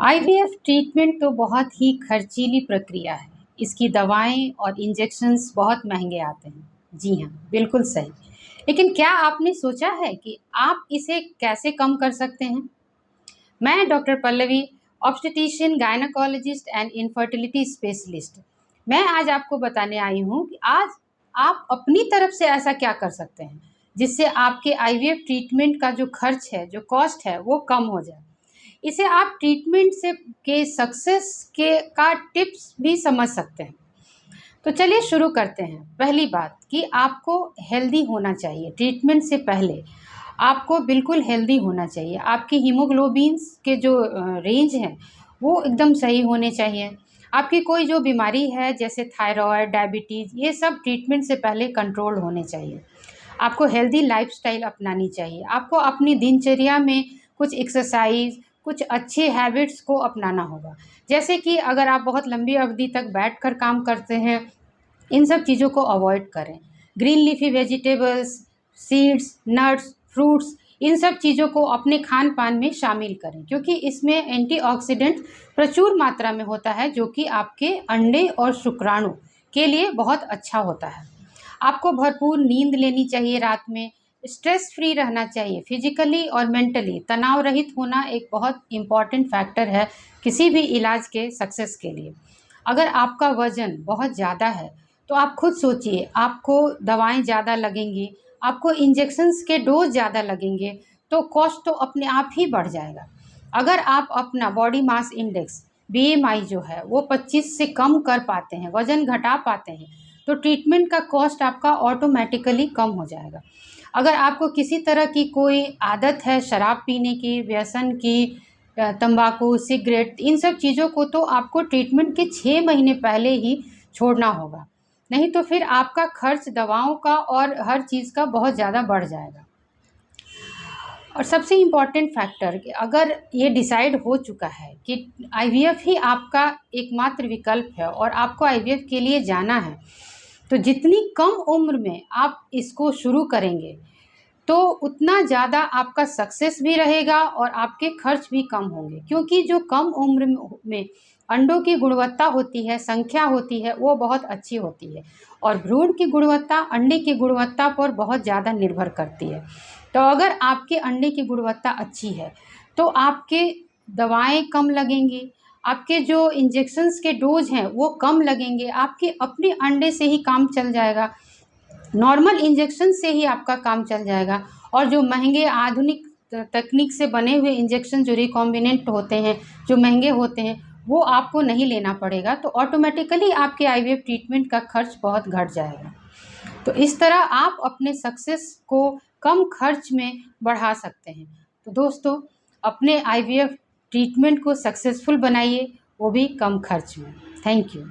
IVF treatment तो बहुत ही खर्चीली प्रक्रिया है। इसकी दवाएं और इंजेक्शंस बहुत महंगे आते हैं। जी हाँ, बिल्कुल सही। लेकिन क्या आपने सोचा है कि आप इसे कैसे कम कर सकते हैं? मैं doctor Pallavi, obstetrician, gynaecologist and infertility specialist. मैं आज आपको बताने आई हूँ कि आज आप अपनी तरफ से ऐसा क्या कर सकते हैं जिससे आपके आईवीएफ ट्रीटमेंट का जो खर्च है, जो कॉस्ट है, वो कम हो जाए। इसे आप ट्रीटमेंट से के सक्सेस के का टिप्स भी समझ सकते हैं। तो चलिए शुरू करते हैं। पहली बात कि आपको हेल्दी होना चाहिए। ट्रीटमेंट से पहले आपको बिल्कुल हेल्दी होना चाहिए। आपके हीमोग्लोबिन्स के जो रेंज हैं वो एकदम सही होने चाहिए। आपकी कोई जो बीमारी है जैसे थायराइड, डायबिटीज़, ये सब ट्रीटमेंट से पहले कंट्रोल होने चाहिए। आपको हेल्दी लाइफस्टाइल अपनानी चाहिए। आपको अपनी दिनचर्या में कुछ एक्सरसाइज, कुछ अच्छे हैबिट्स को अपनाना होगा। जैसे कि अगर आप बहुत लंबी अवधि तक बैठकर काम करते हैं, इन सब चीज़ों को अवॉइड करें। Green leafy vegetables, seeds, nuts, fruits, इन सब चीज़ों को अपने खान पान में शामिल करें क्योंकि इसमें एंटीऑक्सीडेंट प्रचुर मात्रा में होता है जो कि आपके अंडे और शुक्राणु के लिए बहुत अच्छा होता है। आपको भरपूर नींद लेनी चाहिए रात में। स्ट्रेस फ्री रहना चाहिए। फिजिकली और मेंटली तनाव रहित होना एक बहुत इम्पॉर्टेंट फैक्टर है किसी भी इलाज के सक्सेस के लिए। अगर आपका वज़न बहुत ज़्यादा है तो आप खुद सोचिए, आपको दवाएं ज़्यादा लगेंगी, आपको इंजेक्शंस के डोज ज़्यादा लगेंगे, तो कॉस्ट तो अपने आप ही बढ़ जाएगा। अगर आप अपना बॉडी मास इंडेक्स बीएमआई जो है वो 25 से कम कर पाते हैं, वज़न घटा पाते हैं, तो ट्रीटमेंट का कॉस्ट आपका ऑटोमेटिकली कम हो जाएगा। अगर आपको किसी तरह की कोई आदत है शराब पीने की, व्यसन की, तंबाकू, सिगरेट, इन सब चीज़ों को तो आपको ट्रीटमेंट के 6 महीने पहले ही छोड़ना होगा। नहीं तो फिर आपका खर्च दवाओं का और हर चीज़ का बहुत ज़्यादा बढ़ जाएगा। और सबसे इम्पॉर्टेंट फैक्टर कि अगर ये डिसाइड हो चुका है कि आईवीएफ ही आपका एकमात्र विकल्प है और आपको आईवीएफ के लिए जाना है, तो जितनी कम उम्र में आप इसको शुरू करेंगे तो उतना ज़्यादा आपका सक्सेस भी रहेगा और आपके खर्च भी कम होंगे। क्योंकि जो कम उम्र में अंडों की गुणवत्ता होती है, संख्या होती है, वो बहुत अच्छी होती है और भ्रूण की गुणवत्ता अंडे की गुणवत्ता पर बहुत ज़्यादा निर्भर करती है। तो अगर आपके अंडे की गुणवत्ता अच्छी है तो आपके दवाएं कम लगेंगी, आपके जो इंजेक्शंस के डोज हैं वो कम लगेंगे, आपके अपने अंडे से ही काम चल जाएगा, नॉर्मल इंजेक्शन से ही आपका काम चल जाएगा। और जो महंगे आधुनिक तकनीक से बने हुए इंजेक्शन जो रिकॉम्बिनेंट होते हैं, जो महंगे होते हैं, वो आपको नहीं लेना पड़ेगा। तो ऑटोमेटिकली आपके आईवीएफ ट्रीटमेंट का खर्च बहुत घट जाएगा। तो इस तरह आप अपने सक्सेस को कम खर्च में बढ़ा सकते हैं। तो दोस्तों, अपने आईवीएफ ट्रीटमेंट को सक्सेसफुल बनाइए, वो भी कम खर्च में। Thank you.